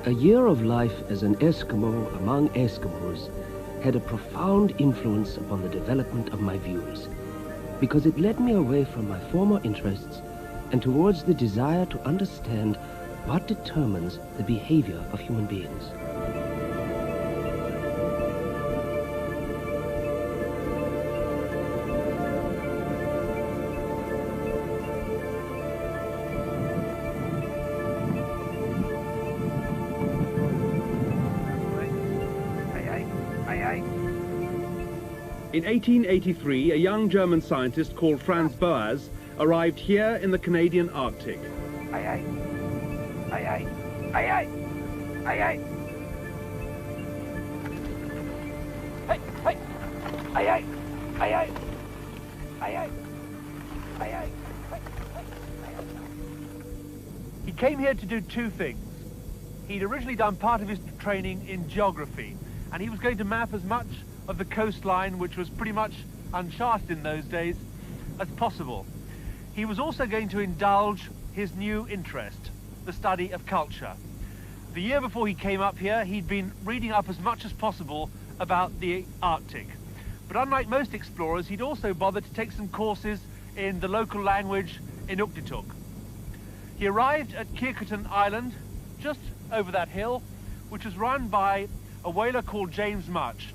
A year of life as an Eskimo among Eskimos had a profound influence upon the development of my views, because it led me away from my former interests and towards the desire to understand what determines the behavior of human beings. In 1883, a young German scientist called Franz Boas arrived here in the Canadian Arctic. He came here to do two things. He'd originally done part of his training in geography, and he was going to map as much of the coastline, which was pretty much uncharted in those days, as possible. He was also going to indulge his new interest, the study of culture. The year before he came up here, he'd been reading up as much as possible about the Arctic. But unlike most explorers, he'd also bothered to take some courses in the local language Inuktitut. He arrived at Kirketon Island, just over that hill, which was run by a whaler called James Much.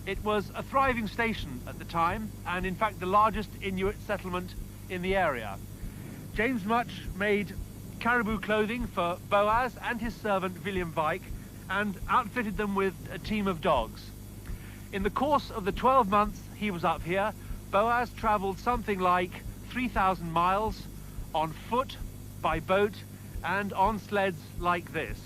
It was a thriving station at the time, and in fact the largest Inuit settlement in the area. James Much made caribou clothing for Boas and his servant William Vike, and outfitted them with a team of dogs. In the course of the 12 months he was up here, Boas travelled something like 3,000 miles on foot, by boat, and on sleds like this.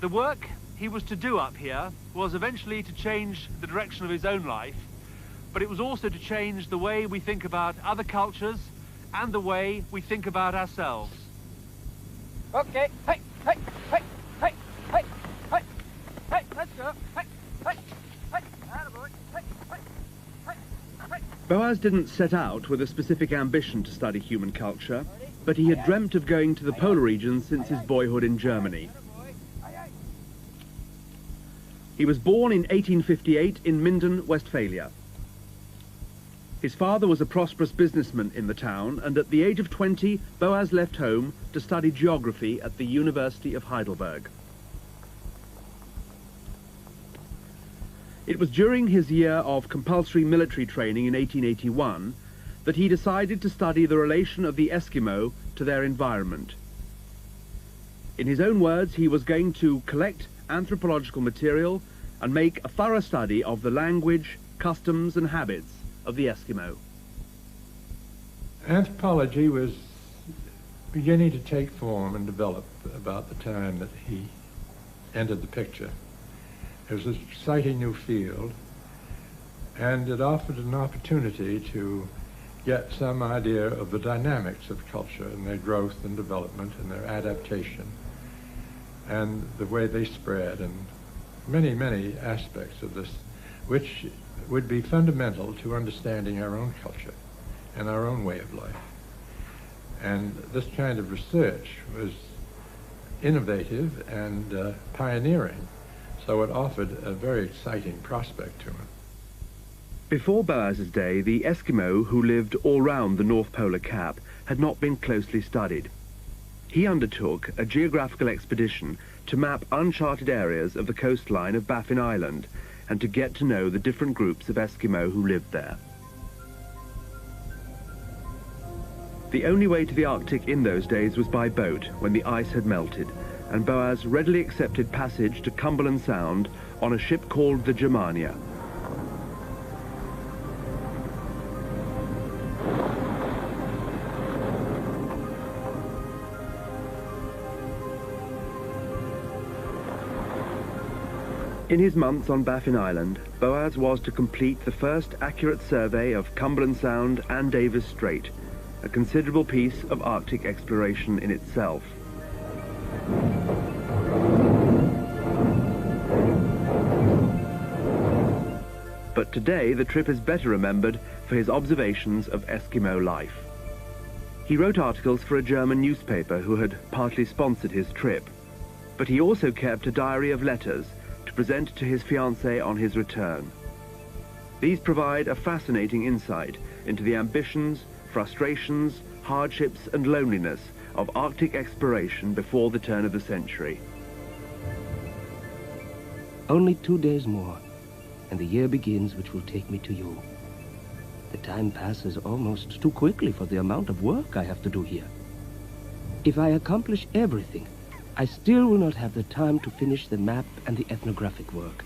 The work he was to do up here was eventually to change the direction of his own life, but it was also to change the way we think about other cultures and the way we think about ourselves. Okay, hey, hey, hey, hey, hey, hey, hey, let's go, hey, hey, hey, attaboy, hey, hey, hey, hey. Boas didn't set out with a specific ambition to study human culture, but he had dreamt of going to the polar regions since his boyhood in Germany. He was born in 1858 in Minden, Westphalia. His father was a prosperous businessman in the town, and at the age of 20, Boas left home to study geography at the University of Heidelberg. It was during his year of compulsory military training in 1881 that he decided to study the relation of the Eskimo to their environment. In his own words, he was going to collect anthropological material and make a thorough study of the language, customs and habits of the Eskimo. Anthropology was beginning to take form and develop about the time that he entered the picture. It was an exciting new field, and it offered an opportunity to get some idea of the dynamics of culture and their growth and development and their adaptation and the way they spread, and many, many aspects of this which would be fundamental to understanding our own culture and our own way of life. And this kind of research was innovative and pioneering, So it offered a very exciting prospect to him. Before Boas's day, the Eskimo who lived all round the North Polar Cap had not been closely studied. He undertook a geographical expedition to map uncharted areas of the coastline of Baffin Island and to get to know the different groups of Eskimo who lived there. The only way to the Arctic in those days was by boat when the ice had melted, and Boas readily accepted passage to Cumberland Sound on a ship called the Germania. In his months on Baffin Island, Boas was to complete the first accurate survey of Cumberland Sound and Davis Strait, a considerable piece of Arctic exploration in itself. But today the trip is better remembered for his observations of Eskimo life. He wrote articles for a German newspaper who had partly sponsored his trip, but he also kept a diary of letters to present to his fiancée on his return. These provide a fascinating insight into the ambitions, frustrations, hardships and loneliness of Arctic exploration before the turn of the century. Only 2 days more, and the year begins which will take me to you. The time passes almost too quickly for the amount of work I have to do here. If I accomplish everything, I still will not have the time to finish the map and the ethnographic work.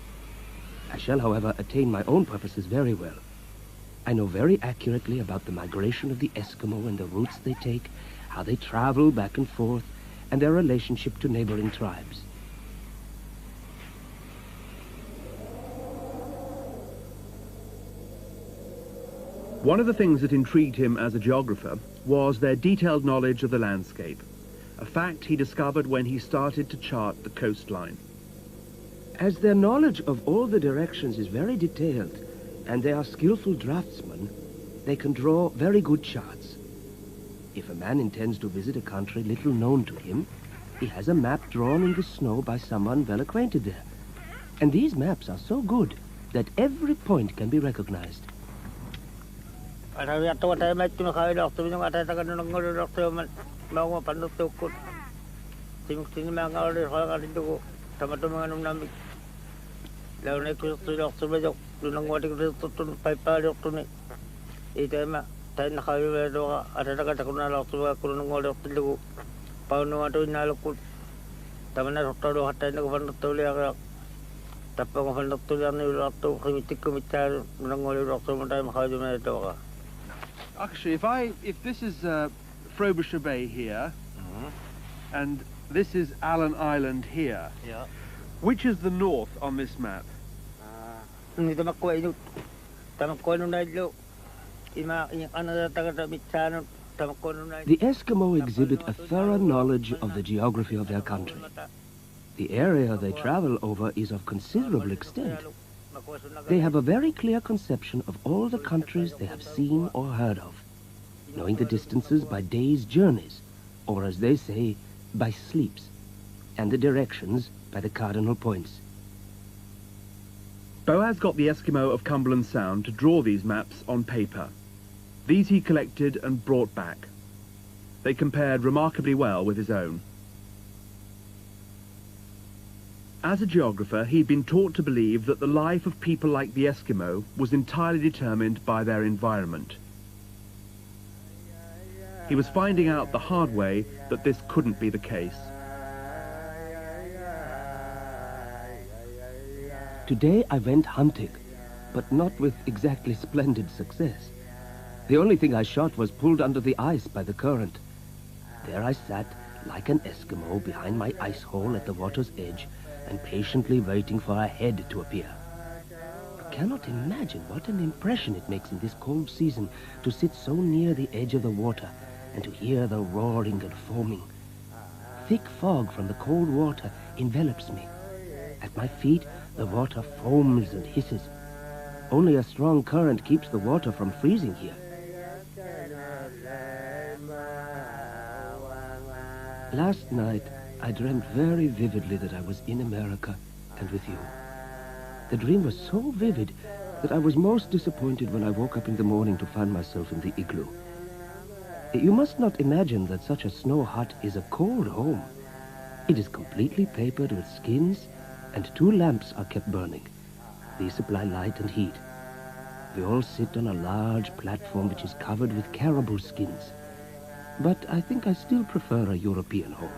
I shall, however, attain my own purposes very well. I know very accurately about the migration of the Eskimo and the routes they take, how they travel back and forth, and their relationship to neighboring tribes. One of the things that intrigued him as a geographer was their detailed knowledge of the landscape, a fact he discovered when he started to chart the coastline. As their knowledge of all the directions is very detailed, and they are skillful draftsmen, they can draw very good charts. If a man intends to visit a country little known to him, he has a map drawn in the snow by someone well acquainted there. And these maps are so good that every point can be recognized. Actually, if this is Frobisher Bay here, and this is Allen Island here, which is the north on this map? The Eskimo exhibit a thorough knowledge of the geography of their country. The area they travel over is of considerable extent. They have a very clear conception of all the countries they have seen or heard of, knowing the distances by days' journeys, or as they say, by sleeps, and the directions by the cardinal points. Boas got the Eskimo of Cumberland Sound to draw these maps on paper. These he collected and brought back. They compared remarkably well with his own. As a geographer, he'd been taught to believe that the life of people like the Eskimo was entirely determined by their environment. He was finding out the hard way that this couldn't be the case. Today I went hunting, but not with exactly splendid success. The only thing I shot was pulled under the ice by the current. There I sat, like an Eskimo, behind my ice hole at the water's edge, and patiently waiting for a head to appear. You cannot imagine what an impression it makes in this cold season to sit so near the edge of the water and to hear the roaring and foaming. Thick fog from the cold water envelops me. At my feet, the water foams and hisses. Only a strong current keeps the water from freezing here. Last night, I dreamt very vividly that I was in America and with you. The dream was so vivid that I was most disappointed when I woke up in the morning to find myself in the igloo. You must not imagine that such a snow hut is a cold home. It is completely papered with skins, and 2 lamps are kept burning. These supply light and heat. We all sit on a large platform which is covered with caribou skins. But I think I still prefer a European home.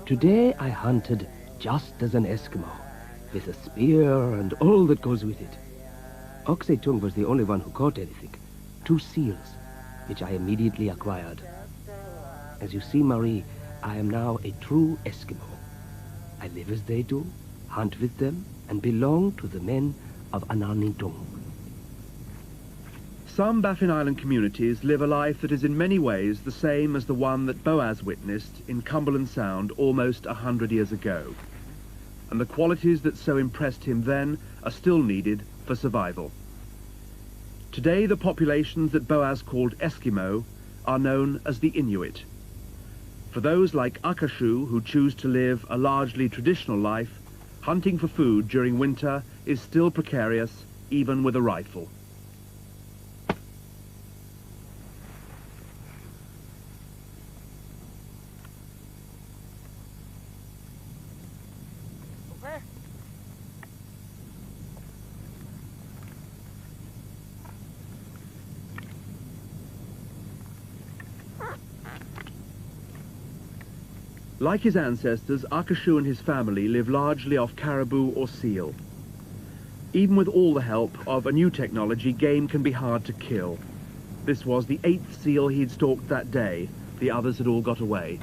Today I hunted just as an Eskimo, with a spear and all that goes with it. Oxetung was the only one who caught anything. 2 seals, which I immediately acquired. As you see, Marie, I am now a true Eskimo. I live as they do, hunt with them, and belong to the men of Anarnitung. Some Baffin Island communities live a life that is in many ways the same as the one that Boas witnessed in Cumberland Sound almost 100 years ago. And the qualities that so impressed him then are still needed for survival. Today, the populations that Boas called Eskimo are known as the Inuit. For those like Akashu who choose to live a largely traditional life, hunting for food during winter is still precarious, even with a rifle. Like his ancestors, Akashu and his family live largely off caribou or seal. Even with all the help of a new technology, game can be hard to kill. This was the 8th seal he'd stalked that day. The others had all got away.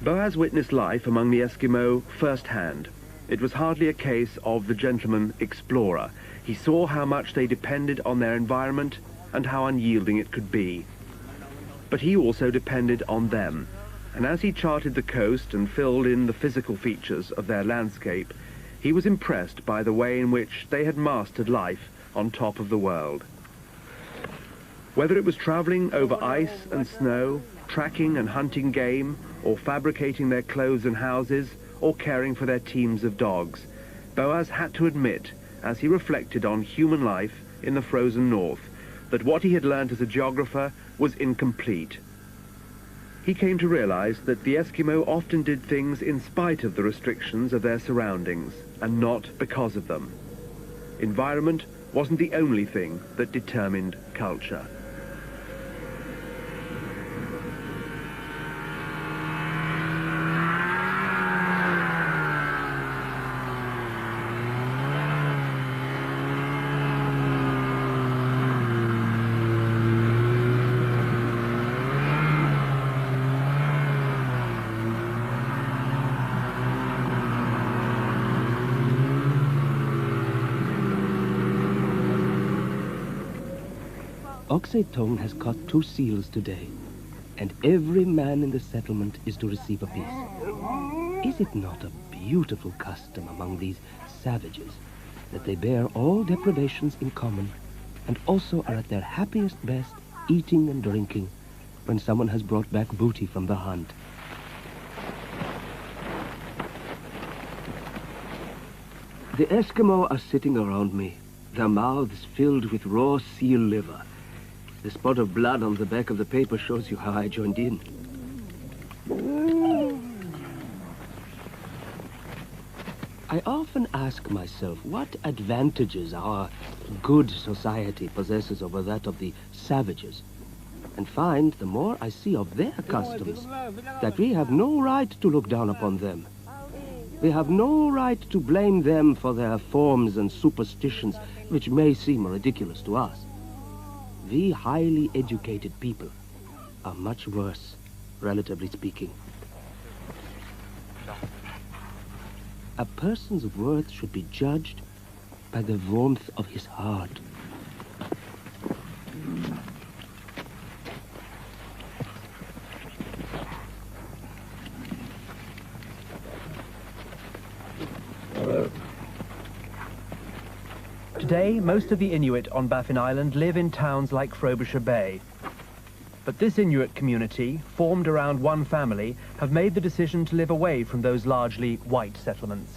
Boas witnessed life among the Eskimo firsthand. It was hardly a case of the gentleman explorer. He saw how much they depended on their environment and how unyielding it could be. But he also depended on them, and as he charted the coast and filled in the physical features of their landscape, he was impressed by the way in which they had mastered life on top of the world. Whether it was traveling over ice and snow, tracking and hunting game, or fabricating their clothes and houses, or caring for their teams of dogs, Boas had to admit, as he reflected on human life in the frozen north, that what he had learned as a geographer was incomplete. He came to realize that the Eskimo often did things in spite of the restrictions of their surroundings, and not because of them. Environment wasn't the only thing that determined culture. Oxetung has caught 2 seals today, and every man in the settlement is to receive a piece. Is it not a beautiful custom among these savages that they bear all deprivations in common and also are at their happiest best eating and drinking when someone has brought back booty from the hunt? The Eskimo are sitting around me, their mouths filled with raw seal liver. The spot of blood on the back of the paper shows you how I joined in. I often ask myself what advantages our good society possesses over that of the savages, and find, the more I see of their customs, that we have no right to look down upon them. We have no right to blame them for their forms and superstitions, which may seem ridiculous to us. We highly educated people are much worse, relatively speaking. A person's worth should be judged by the warmth of his heart. Today, most of the Inuit on Baffin Island live in towns like Frobisher Bay. But this Inuit community, formed around one family, have made the decision to live away from those largely white settlements.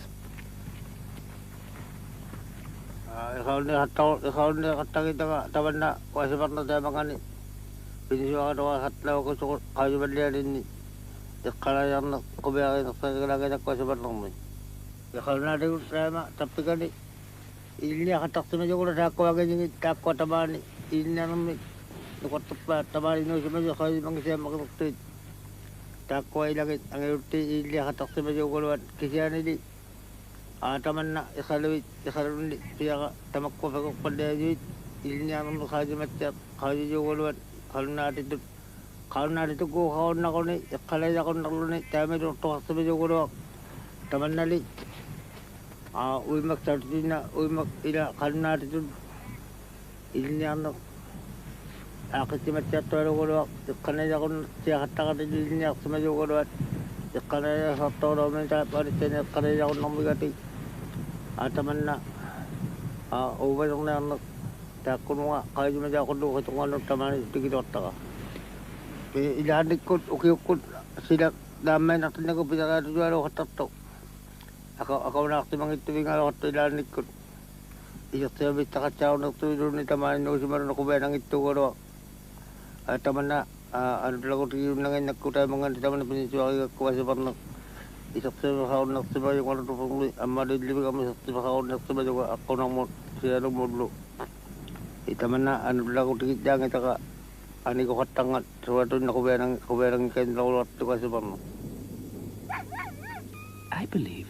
I believe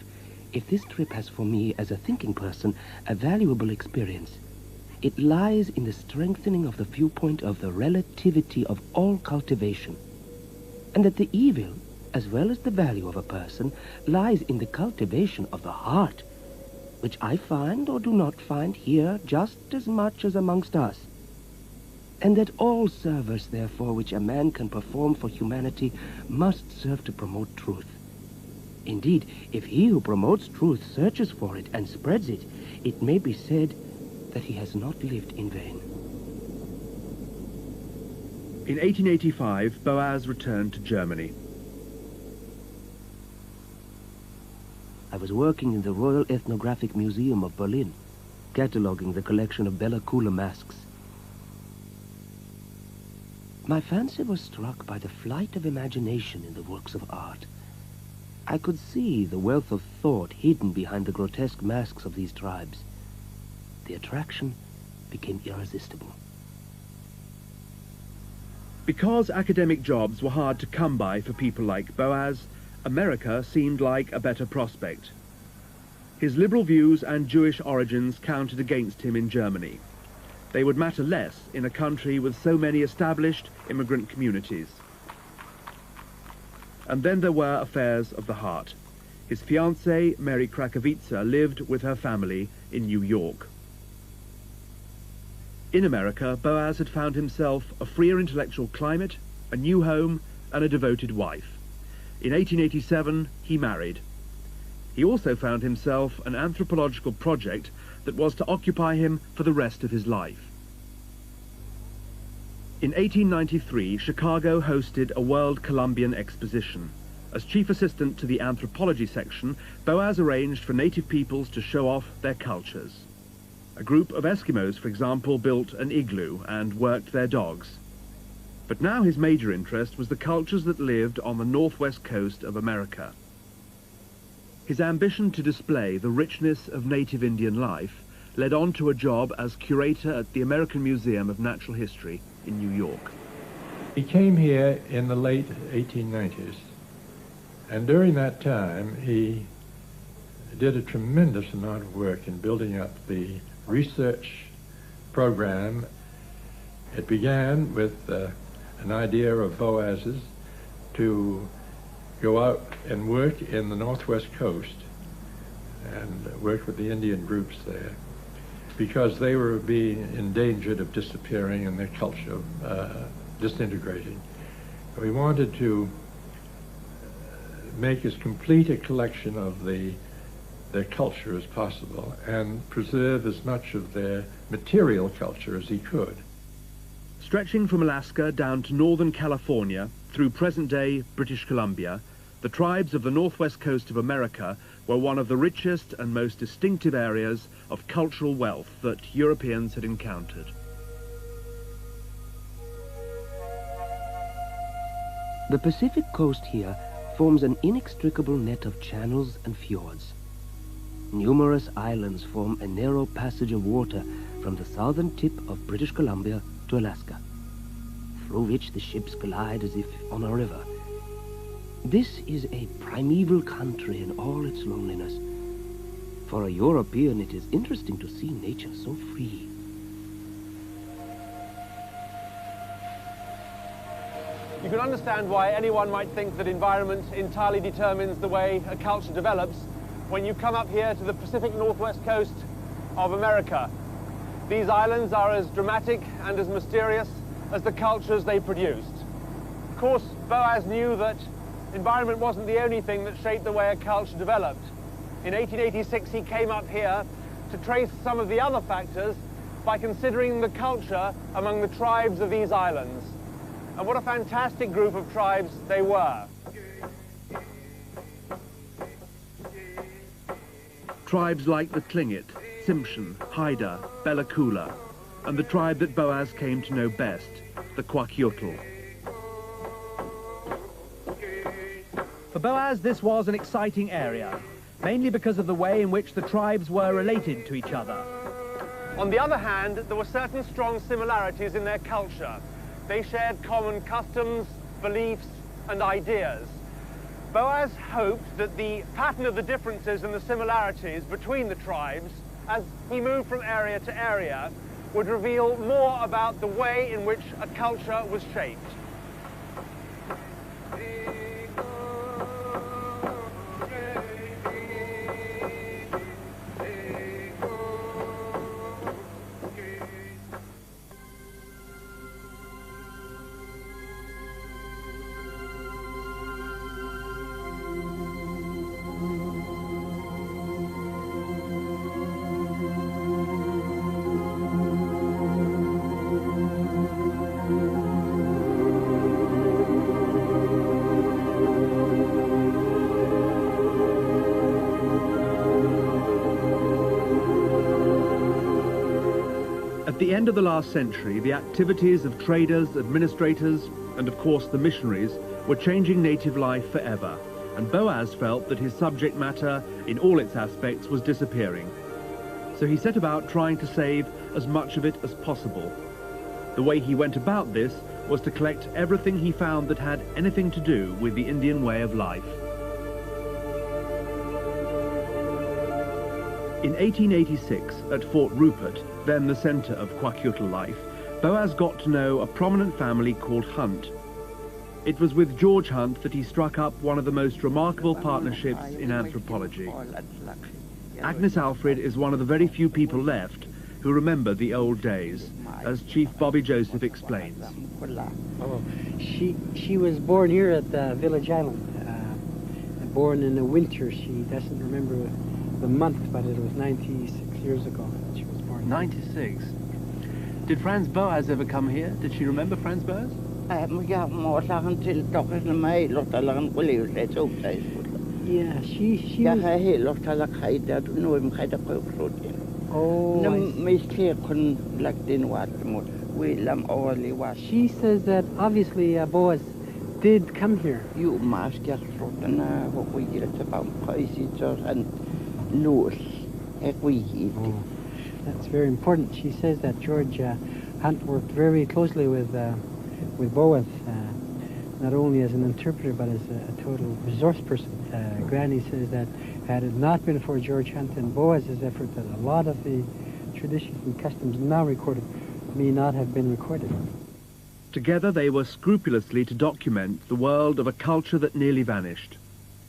if this trip has for me, as a thinking person, a valuable experience, it lies in the strengthening of the viewpoint of the relativity of all cultivation, and that the evil, as well as the value of a person, lies in the cultivation of the heart, which I find or do not find here just as much as amongst us, and that all service, therefore, which a man can perform for humanity must serve to promote truth. Indeed, if he who promotes truth searches for it and spreads it, it may be said that he has not lived in vain. In 1885, Boas returned to Germany. I was working in the Royal Ethnographic Museum of Berlin, cataloguing the collection of Bella Coola masks. My fancy was struck by the flight of imagination in the works of art. I could see the wealth of thought hidden behind the grotesque masks of these tribes. The attraction became irresistible. Because academic jobs were hard to come by for people like Boas, America seemed like a better prospect. His liberal views and Jewish origins counted against him in Germany. They would matter less in a country with so many established immigrant communities. And then there were affairs of the heart. His fiancée, Mary Krakowitza, lived with her family in New York. In America, Boas had found himself a freer intellectual climate, a new home, and a devoted wife. In 1887, he married. He also found himself an anthropological project that was to occupy him for the rest of his life. In 1893, Chicago hosted a World Columbian Exposition. As chief assistant to the anthropology section, Boas arranged for native peoples to show off their cultures. A group of Eskimos, for example, built an igloo and worked their dogs. But now his major interest was the cultures that lived on the northwest coast of America. His ambition to display the richness of native Indian life led on to a job as curator at the American Museum of Natural History in New York. He came here in the late 1890s, and during that time he did a tremendous amount of work in building up the research program. It began with an idea of Boas's to go out and work in the northwest coast and work with the Indian groups there, because they were being endangered of disappearing and their culture disintegrating. We wanted to make as complete a collection of their culture as possible and preserve as much of their material culture as he could. Stretching from Alaska down to northern California, through present-day British Columbia, the tribes of the northwest coast of America were one of the richest and most distinctive areas of cultural wealth that Europeans had encountered. The Pacific coast here forms an inextricable net of channels and fjords. Numerous islands form a narrow passage of water from the southern tip of British Columbia to Alaska, through which the ships glide as if on a river. This is a primeval country in all its loneliness. For a European, it is interesting to see nature so free. You can understand why anyone might think that environment entirely determines the way a culture develops when you come up here to the Pacific Northwest coast of America. These islands are as dramatic and as mysterious as the cultures they produced. Of course, Boas knew that environment wasn't the only thing that shaped the way a culture developed. In 1886, he came up here to trace some of the other factors by considering the culture among the tribes of these islands. And what a fantastic group of tribes they were. Tribes like the Tlingit, Tsimshian, Haida, Bella Coola, and the tribe that Boas came to know best, the Kwakiutl. For Boas, this was an exciting area, mainly because of the way in which the tribes were related to each other. On the other hand, there were certain strong similarities in their culture. They shared common customs, beliefs, and ideas. Boas hoped that the pattern of the differences and the similarities between the tribes, as he moved from area to area, would reveal more about the way in which a culture was shaped. At the end of the last century, the activities of traders, administrators, and of course the missionaries were changing native life forever, and Boas felt that his subject matter, in all its aspects, was disappearing. So he set about trying to save as much of it as possible. The way he went about this was to collect everything he found that had anything to do with the Indian way of life. In 1886, at Fort Rupert, then the centre of Kwakiutl life, Boas got to know a prominent family called Hunt. It was with George Hunt that he struck up one of the most remarkable partnerships in anthropology. Agnes Alfred is one of the very few people left who remember the old days, as Chief Bobby Joseph explains. Oh, she was born here at Village Island. Born in the winter. She doesn't remember the month, but it was 96 years ago that she was born. 96. Did Franz Boas ever come here? Did she remember Franz Boas? Yeah, she was... Oh, she says that obviously Boas did come here. Oh, that's very important. She says that George Hunt worked very closely with Boas not only as an interpreter, but as a total resource person. Granny says that had it not been for George Hunt and Boas's effort, that a lot of the traditions and customs now recorded may not have been recorded. Together they were scrupulously to document the world of a culture that nearly vanished.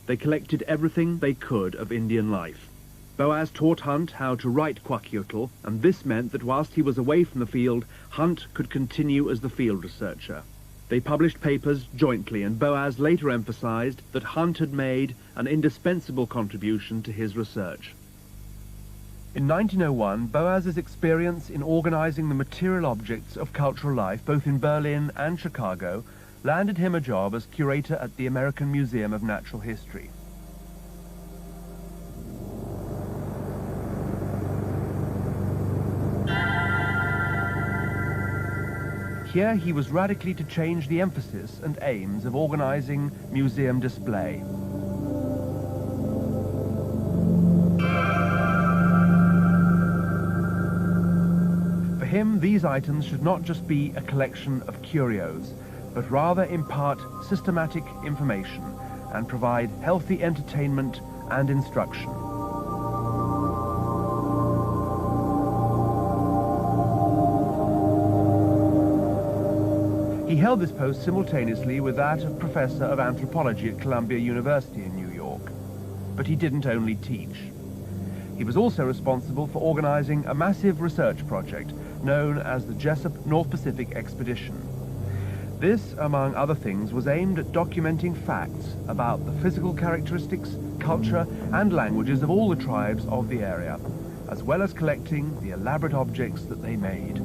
They collected everything they could of Indian life. Boas taught Hunt how to write Kwakiutl, and this meant that whilst he was away from the field, Hunt could continue as the field researcher. They published papers jointly, and Boas later emphasized that Hunt had made an indispensable contribution to his research. In 1901, Boas's experience in organizing the material objects of cultural life, both in Berlin and Chicago, landed him a job as curator at the American Museum of Natural History. Here he was radically to change the emphasis and aims of organizing museum display. For him, these items should not just be a collection of curios, but rather impart systematic information and provide healthy entertainment and instruction. He held this post simultaneously with that of Professor of Anthropology at Columbia University in New York. But he didn't only teach. He was also responsible for organizing a massive research project known as the Jessup North Pacific Expedition. This, among other things, was aimed at documenting facts about the physical characteristics, culture, and languages of all the tribes of the area, as well as collecting the elaborate objects that they made.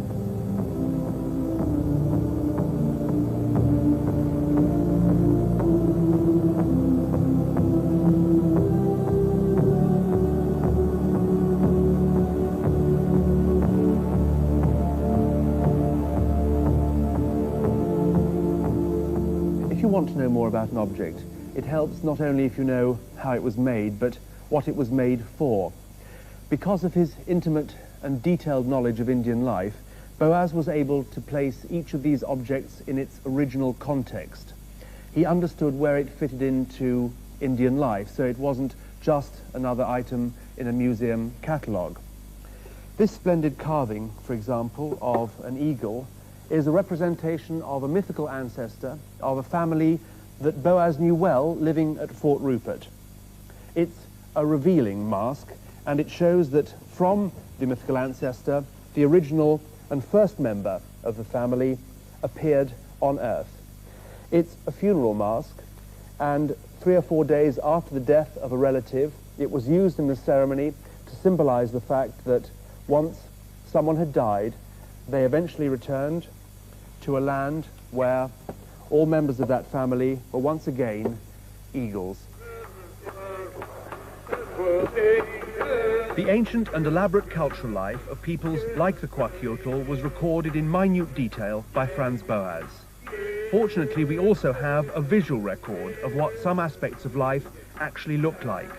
If you want to know more about an object, it helps not only if you know how it was made, but what it was made for. Because of his intimate and detailed knowledge of Indian life, Boas was able to place each of these objects in its original context. He understood where it fitted into Indian life, so it wasn't just another item in a museum catalogue. This splendid carving, for example, of an eagle, is a representation of a mythical ancestor of a family that Boas knew well living at Fort Rupert. It's a revealing mask, and it shows that from the mythical ancestor, the original and first member of the family appeared on Earth. It's a funeral mask, and 3 or 4 days after the death of a relative, it was used in the ceremony to symbolize the fact that once someone had died, they eventually returned to a land where all members of that family were once again eagles. The ancient and elaborate cultural life of peoples like the Kwakiutl was recorded in minute detail by Franz Boas. Fortunately, we also have a visual record of what some aspects of life actually looked like,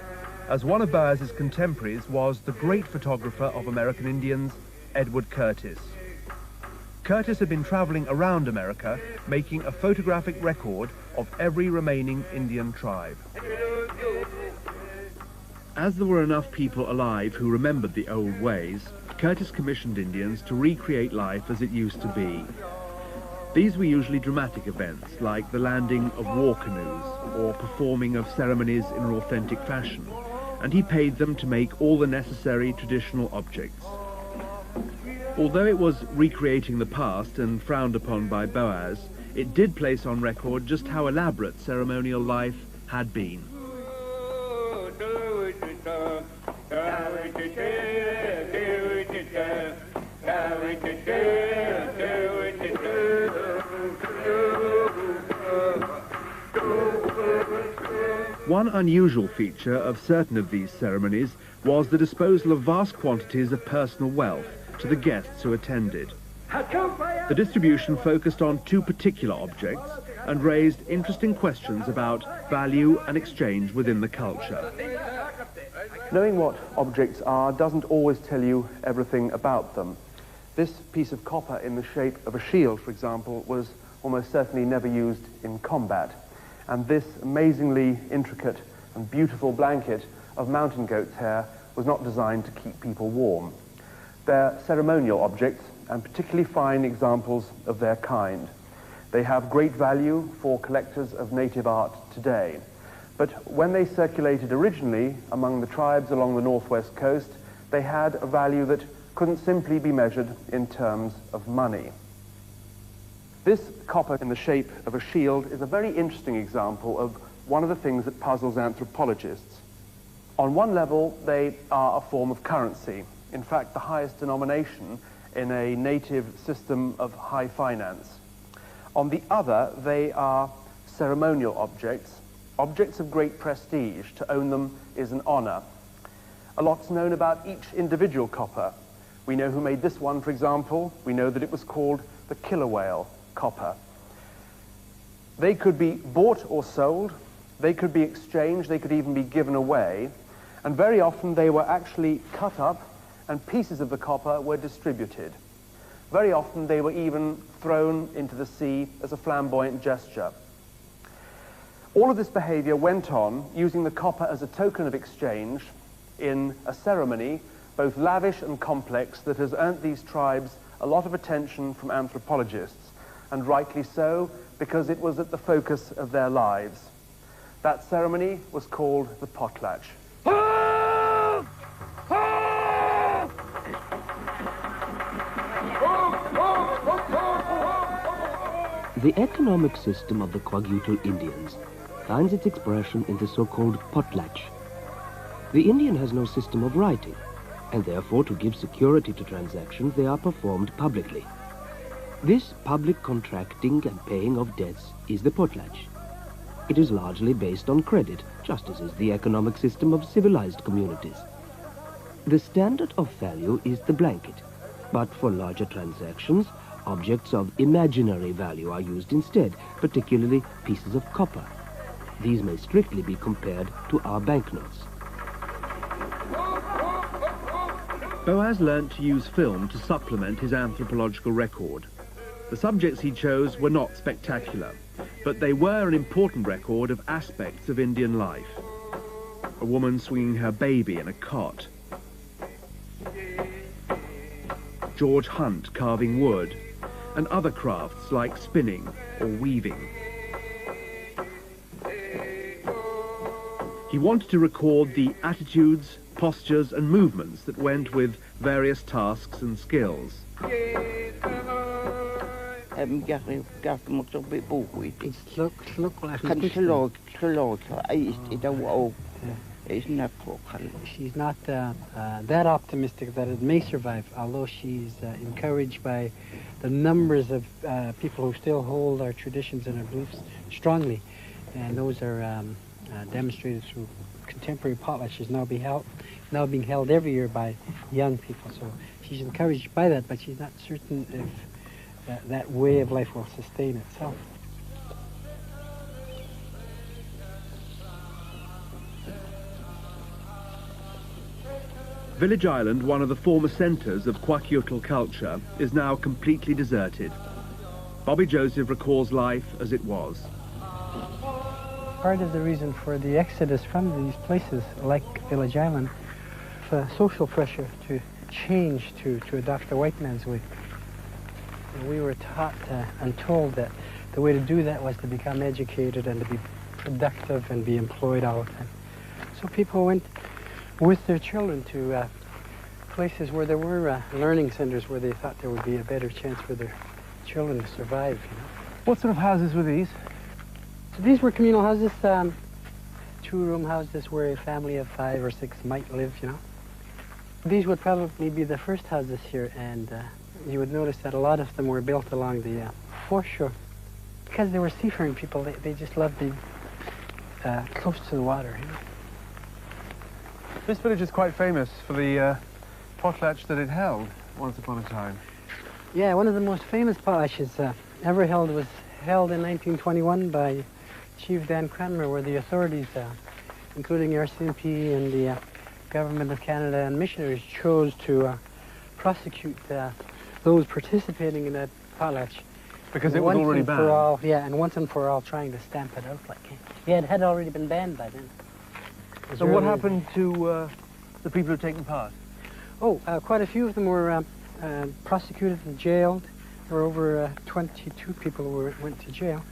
as one of Boas's contemporaries was the great photographer of American Indians, Edward Curtis. Curtis had been traveling around America, making a photographic record of every remaining Indian tribe. As there were enough people alive who remembered the old ways, Curtis commissioned Indians to recreate life as it used to be. These were usually dramatic events, like the landing of war canoes or performing of ceremonies in an authentic fashion, and he paid them to make all the necessary traditional objects. Although it was recreating the past and frowned upon by Boas, it did place on record just how elaborate ceremonial life had been. One unusual feature of certain of these ceremonies was the disposal of vast quantities of personal wealth to the guests who attended. The distribution focused on 2 particular objects and raised interesting questions about value and exchange within the culture. Knowing what objects are doesn't always tell you everything about them. This piece of copper in the shape of a shield, for example, was almost certainly never used in combat. And this amazingly intricate and beautiful blanket of mountain goat's hair was not designed to keep people warm. They're ceremonial objects, and particularly fine examples of their kind. They have great value for collectors of native art today. But when they circulated originally among the tribes along the northwest coast, they had a value that couldn't simply be measured in terms of money. This copper in the shape of a shield is a very interesting example of one of the things that puzzles anthropologists. On one level, they are a form of currency, in fact, the highest denomination in a native system of high finance. On the other, they are ceremonial objects, objects of great prestige. To own them is an honor. A lot's known about each individual copper. We know who made this one, for example. We know that it was called the killer whale copper. They could be bought or sold, they could be exchanged, they could even be given away, and very often they were actually cut up and pieces of the copper were distributed. Very often they were even thrown into the sea as a flamboyant gesture. All of this behavior went on using the copper as a token of exchange in a ceremony both lavish and complex that has earned these tribes a lot of attention from anthropologists, and rightly so, because it was at the focus of their lives. That ceremony was called the potlatch. The economic system of the Kwakiutl Indians finds its expression in the so-called potlatch. The Indian has no system of writing, and therefore to give security to transactions they are performed publicly. This public contracting and paying of debts is the potlatch. It is largely based on credit, just as is the economic system of civilized communities. The standard of value is the blanket, but for larger transactions, objects of imaginary value are used instead, particularly pieces of copper. These may strictly be compared to our banknotes. Boas learnt to use film to supplement his anthropological record. The subjects he chose were not spectacular, but they were an important record of aspects of Indian life. A woman swinging her baby in a cot. George Hunt carving wood, and other crafts like spinning or weaving. He wanted to record the attitudes, postures and movements that went with various tasks and skills. She's not that optimistic that it may survive, although she's encouraged by the numbers of people who still hold our traditions and our beliefs strongly, and those are demonstrated through contemporary potlatches now being held every year by young people. So she's encouraged by that, but she's not certain if that way of life will sustain itself. Village Island, one of the former centres of Kwakiutl culture, is now completely deserted. Bobby Joseph recalls life as it was. Part of the reason for the exodus from these places, like Village Island, the social pressure to change, to adopt the white man's way. And we were taught and told that the way to do that was to become educated and to be productive and be employed all the time. So people went with their children to places where there were learning centers where they thought there would be a better chance for their children to survive. You know? What sort of houses were these? So these were communal houses, two-room houses where a family of 5 or 6 might live, you know. These would probably be the first houses here, and you would notice that a lot of them were built along the foreshore. Because they were seafaring people, they just loved being close to the water, you know. This village is quite famous for the potlatch that it held once upon a time. Yeah, one of the most famous potlatches ever held was held in 1921 by Chief Dan Cranmer, where the authorities, including RCMP and the Government of Canada and missionaries, chose to prosecute those participating in that potlatch Because it was already Once and banned. for all, yeah, and once and for all trying to stamp it out like it had already been banned by then. So what happened to the people who had taken part? Oh, quite a few of them were prosecuted and jailed. There were over 22 people who went to jail,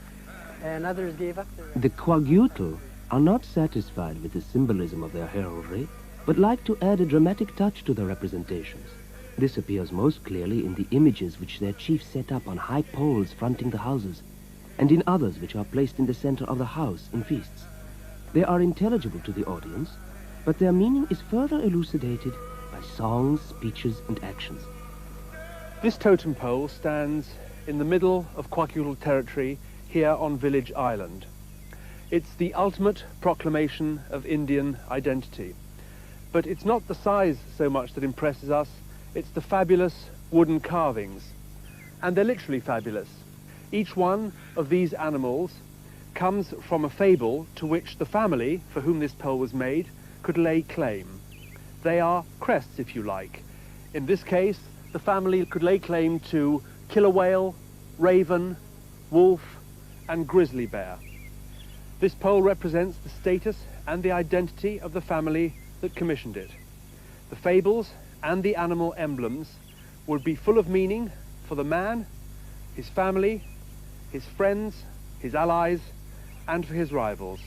and others gave up their... The Coaguto are not satisfied with the symbolism of their heraldry, but like to add a dramatic touch to their representations. This appears most clearly in the images which their chiefs set up on high poles fronting the houses, and in others which are placed in the center of the house in feasts. They are intelligible to the audience, but their meaning is further elucidated by songs, speeches, and actions. This totem pole stands in the middle of Kwakiutl territory here on Village Island. It's the ultimate proclamation of Indian identity. But it's not the size so much that impresses us, it's the fabulous wooden carvings. And they're literally fabulous. Each one of these animals comes from a fable to which the family for whom this pole was made could lay claim. They are crests, if you like. In this case, the family could lay claim to killer whale, raven, wolf, and grizzly bear. This pole represents the status and the identity of the family that commissioned it. The fables and the animal emblems would be full of meaning for the man, his family, his friends, his allies, and for his rivals.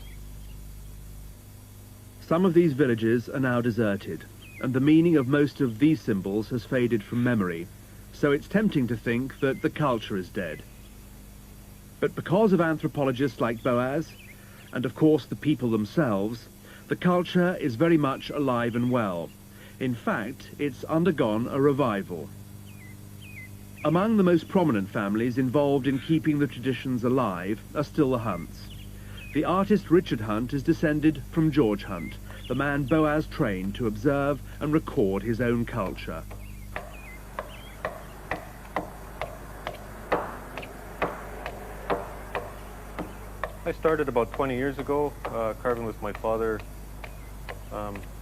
Some of these villages are now deserted, and the meaning of most of these symbols has faded from memory, so it's tempting to think that the culture is dead. But because of anthropologists like Boas, and of course the people themselves, the culture is very much alive and well. In fact, it's undergone a revival. Among the most prominent families involved in keeping the traditions alive are still the Hunts. The artist Richard Hunt is descended from George Hunt, the man Boas trained to observe and record his own culture. I started about 20 years ago, carving with my father,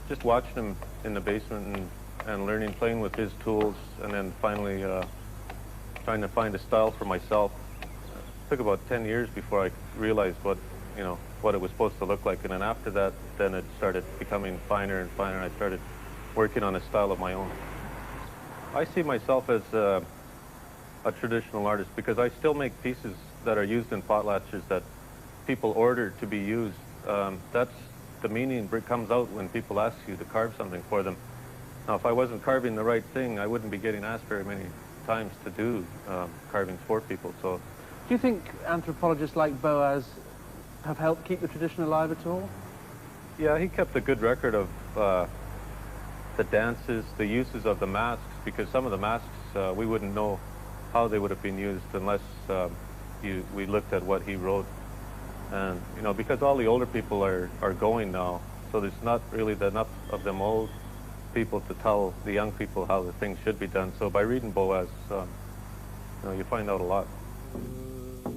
just watching him in the basement and learning, playing with his tools, and then finally trying to find a style for myself. It took about 10 years before I realized what it was supposed to look like, and then after that, then it started becoming finer and finer, and I started working on a style of my own. I see myself as a traditional artist because I still make pieces that are used in potlatches that people order to be used. That's the meaning comes out when people ask you to carve something for them. Now, if I wasn't carving the right thing, I wouldn't be getting asked very many times to do carvings for people. So, Do you think anthropologists like Boas have helped keep the tradition alive at all? yeah, he kept a good record of the dances, the uses of the masks, because some of the masks we wouldn't know how they would have been used unless we looked at what he wrote. And because all the older people are going now, so there's not really enough of them old people to tell the young people how the things should be done. So by reading Boas, you find out a lot.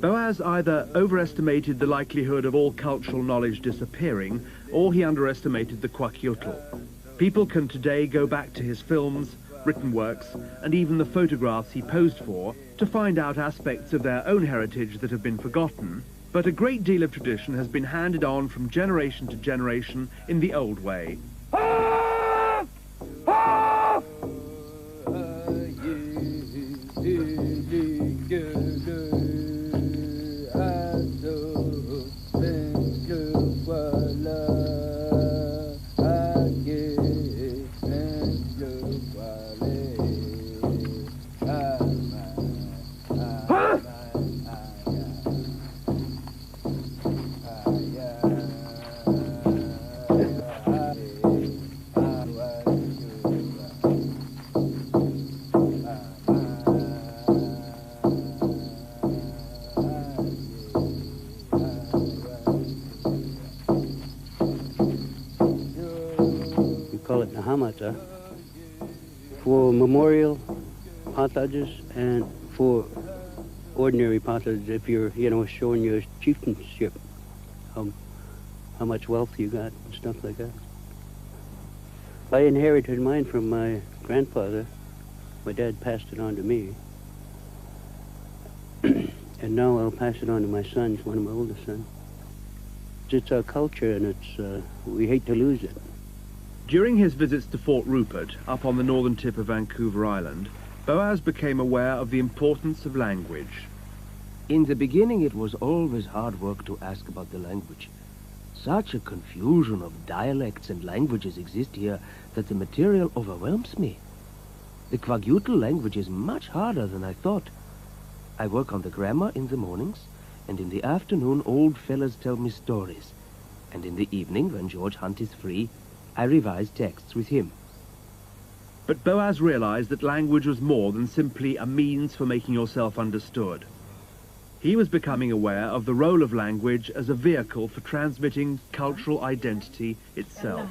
Boas either overestimated the likelihood of all cultural knowledge disappearing, or he underestimated the Kwakiutl. People can today go back to his films, written works, and even the photographs he posed for to find out aspects of their own heritage that have been forgotten, but a great deal of tradition has been handed on from generation to generation in the old way. For memorial potlatches and for ordinary potlatches, if you're, showing your chieftainship, how much wealth you got and stuff like that. I inherited mine from my grandfather. My dad passed it on to me. And now I'll pass it on to my sons, one of my oldest sons. It's our culture, and we hate to lose it. During his visits to Fort Rupert, up on the northern tip of Vancouver Island, Boas became aware of the importance of language. In the beginning, it was always hard work to ask about the language. Such a confusion of dialects and languages exist here that the material overwhelms me. The Kwakiutl language is much harder than I thought. I work on the grammar in the mornings, and in the afternoon old fellas tell me stories. And in the evening, when George Hunt is free, I revise texts with him. But Boas realized that language was more than simply a means for making yourself understood. He was becoming aware of the role of language as a vehicle for transmitting cultural identity itself.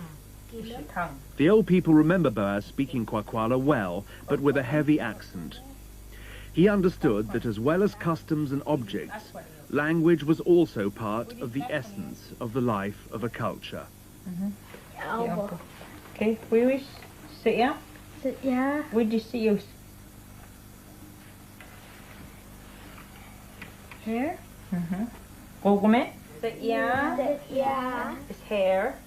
The old people remember Boas speaking Kwakwala well, but with a heavy accent. He understood that as well as customs and objects, language was also part of the essence of the life of a culture. Okay, we wish sit ya. Sit ya. We just see you. Here. Gogomet. Sit ya. Sit ya. Is hair.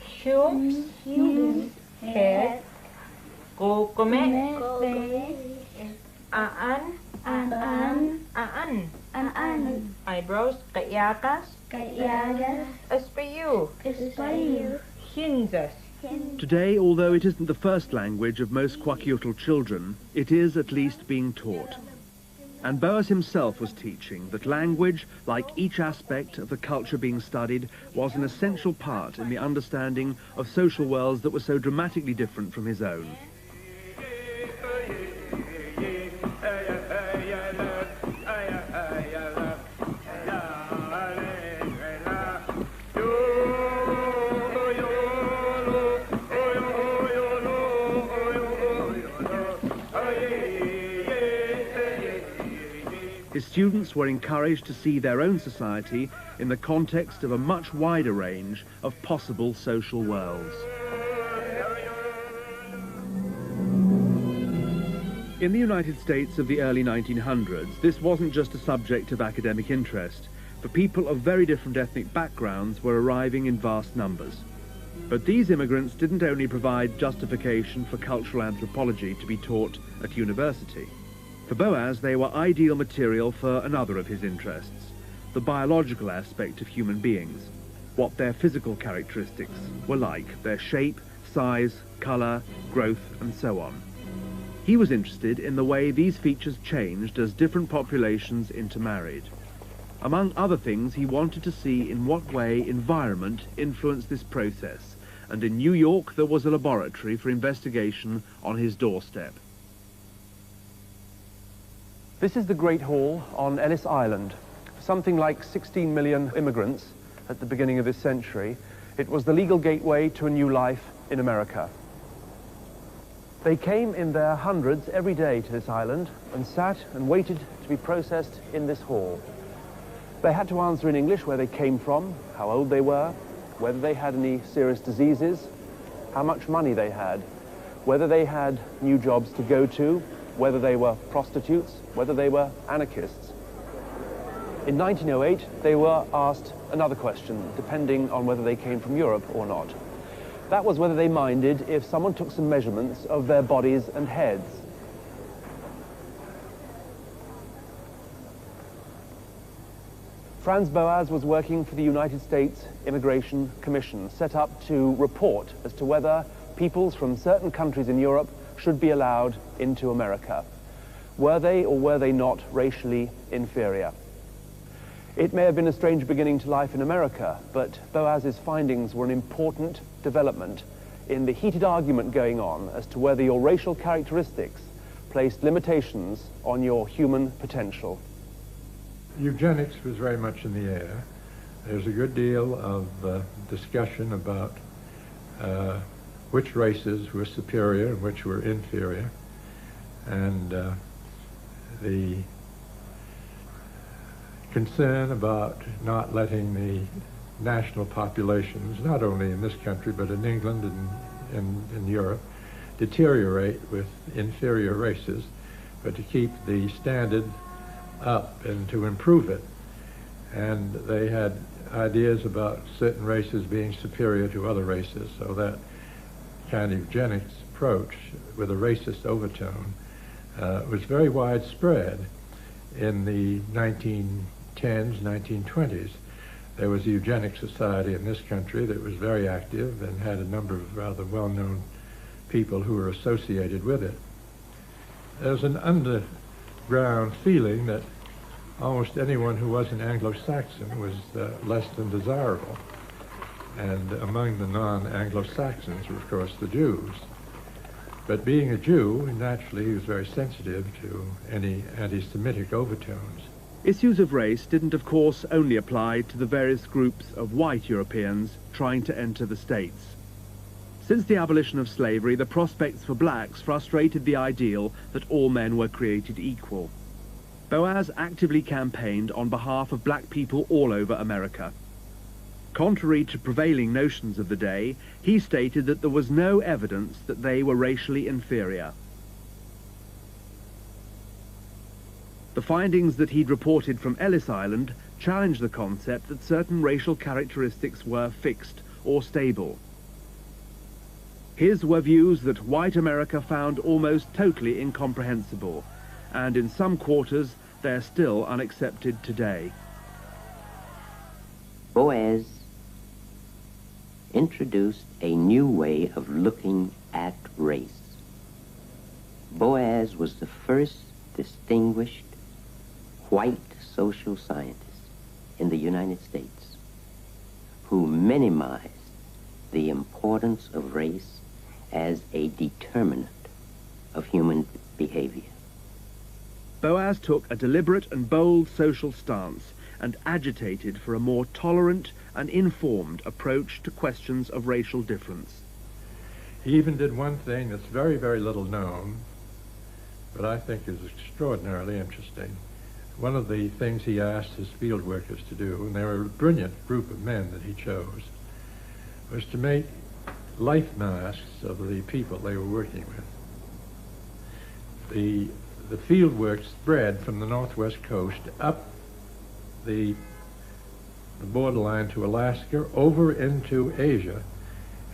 Shoes. Shoes. Head. Gogomet. Face. Aan. An. Eyebrows. Kayakas. Kayagas. Espayu. Espayu. Hinzas. Today, although it isn't the first language of most Kwakiutl children, it is at least being taught. And Boas himself was teaching that language, like each aspect of the culture being studied, was an essential part in the understanding of social worlds that were so dramatically different from his own. His students were encouraged to see their own society in the context of a much wider range of possible social worlds. In the United States of the early 1900s, this wasn't just a subject of academic interest, for people of very different ethnic backgrounds were arriving in vast numbers. But these immigrants didn't only provide justification for cultural anthropology to be taught at university. For Boas, they were ideal material for another of his interests, the biological aspect of human beings, what their physical characteristics were like, their shape, size, colour, growth, and so on. He was interested in the way these features changed as different populations intermarried. Among other things, he wanted to see in what way environment influenced this process, and in New York there was a laboratory for investigation on his doorstep. This is the Great Hall on Ellis Island. Something like 16 million immigrants at the beginning of this century. It was the legal gateway to a new life in America. They came in their hundreds every day to this island and sat and waited to be processed in this hall. They had to answer in English where they came from, how old they were, whether they had any serious diseases, how much money they had, whether they had new jobs to go to, whether they were prostitutes, whether they were anarchists. In 1908, they were asked another question, depending on whether they came from Europe or not. That was whether they minded if someone took some measurements of their bodies and heads. Franz Boas was working for the United States Immigration Commission, set up to report as to whether peoples from certain countries in Europe should be allowed into America. Were they or were they not racially inferior? It may have been a strange beginning to life in America, but Boas's findings were an important development in the heated argument going on as to whether your racial characteristics placed limitations on your human potential. Eugenics was very much in the air. There's a good deal of discussion about which races were superior and which were inferior, and the concern about not letting the national populations, not only in this country but in England and in Europe, deteriorate with inferior races, but to keep the standard up and to improve it. And they had ideas about certain races being superior to other races, so that kind of eugenics approach with a racist overtone was very widespread in the 1910s, 1920s. There was a eugenics society in this country that was very active and had a number of rather well-known people who were associated with it. There's an underground feeling that almost anyone who wasn't Anglo-Saxon was less than desirable. And among the non-Anglo-Saxons were, of course, the Jews. But being a Jew, naturally, he was very sensitive to any anti-Semitic overtones. Issues of race didn't, of course, only apply to the various groups of white Europeans trying to enter the States. Since the abolition of slavery, the prospects for blacks frustrated the ideal that all men were created equal. Boas actively campaigned on behalf of black people all over America. Contrary to prevailing notions of the day, he stated that there was no evidence that they were racially inferior. The findings that he'd reported from Ellis Island challenged the concept that certain racial characteristics were fixed or stable. His were views that white America found almost totally incomprehensible, and in some quarters they're still unaccepted today. Boas introduced a new way of looking at race. Boas was the first distinguished white social scientist in the United States who minimized the importance of race as a determinant of human behavior. Boas took a deliberate and bold social stance and agitated for a more tolerant and informed approach to questions of racial difference. He even did one thing that's very, very little known, but I think is extraordinarily interesting. One of the things he asked his field workers to do, and they were a brilliant group of men that he chose, was to make life masks of the people they were working with. The field work spread from the northwest coast up the borderline to Alaska, over into Asia,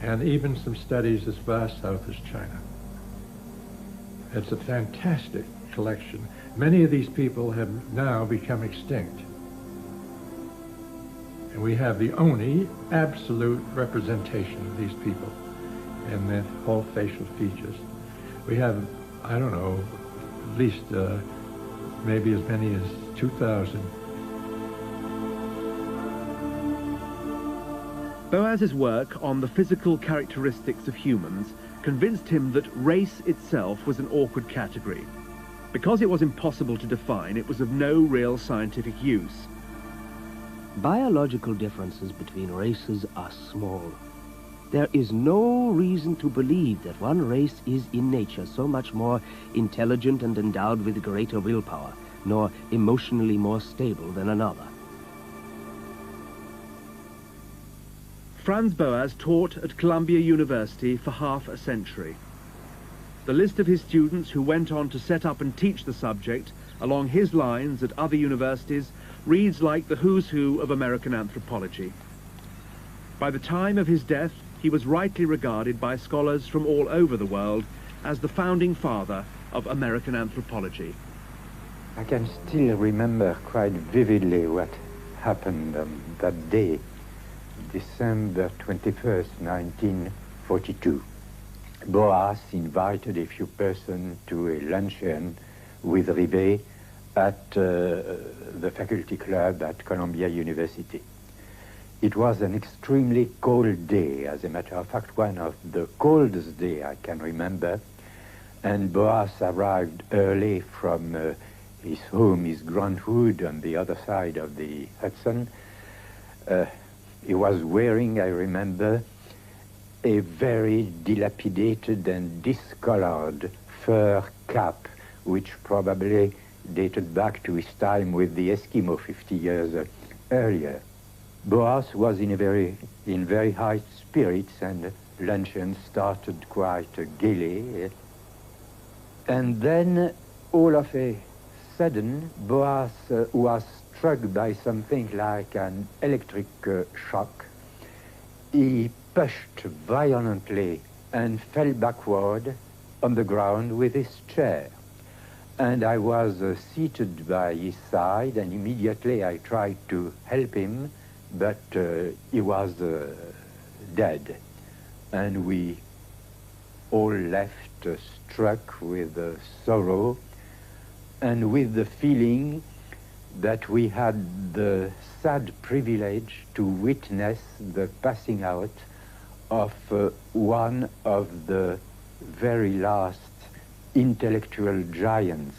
and even some studies as far south as China. It's a fantastic collection. Many of these people have now become extinct. And we have the only absolute representation of these people in their whole facial features. We have, I don't know, at least maybe as many as 2,000. Boas's work on the physical characteristics of humans convinced him that race itself was an awkward category. Because it was impossible to define, it was of no real scientific use. Biological differences between races are small. There is no reason to believe that one race is in nature so much more intelligent and endowed with greater willpower, nor emotionally more stable than another. Franz Boas taught at Columbia University for half a century. The list of his students who went on to set up and teach the subject along his lines at other universities reads like the who's who of American anthropology. By the time of his death, he was rightly regarded by scholars from all over the world as the founding father of American anthropology. I can still remember quite vividly what happened on that day, December 21st, 1942. Boas invited a few persons to a luncheon with Rivet at the faculty club at Columbia University. It was an extremely cold day, as a matter of fact, one of the coldest days I can remember, and Boas arrived early from his home, his Grantwood, on the other side of the Hudson. He was wearing, I remember, a very dilapidated and discolored fur cap, which probably dated back to his time with the Eskimo 50 years earlier. Boas was in very high spirits, and luncheon started quite gaily. And then, all of a sudden, Boas was struck by something like an electric shock. He pushed violently and fell backward on the ground with his chair. And I was seated by his side, and immediately I tried to help him, but he was dead. And we all left struck with sorrow and with the feeling that we had the sad privilege to witness the passing out of one of the very last intellectual giants,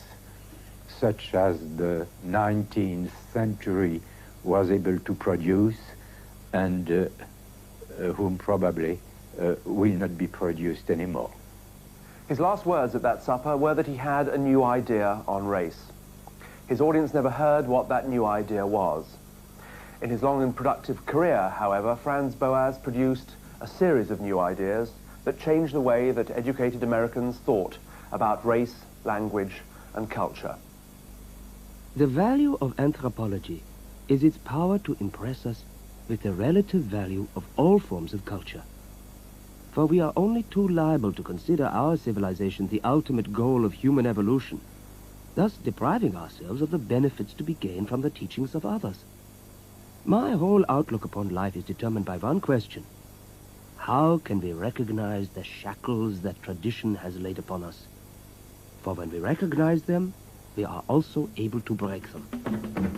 such as the 19th century was able to produce, and whom probably will not be produced anymore. His last words at that supper were that he had a new idea on race. His audience never heard what that new idea was. In his long and productive career, however, Franz Boas produced a series of new ideas that changed the way that educated Americans thought about race, language, and culture. The value of anthropology is its power to impress us with the relative value of all forms of culture. For we are only too liable to consider our civilization the ultimate goal of human evolution, thus depriving ourselves of the benefits to be gained from the teachings of others. My whole outlook upon life is determined by one question: how can we recognize the shackles that tradition has laid upon us? For when we recognize them, we are also able to break them.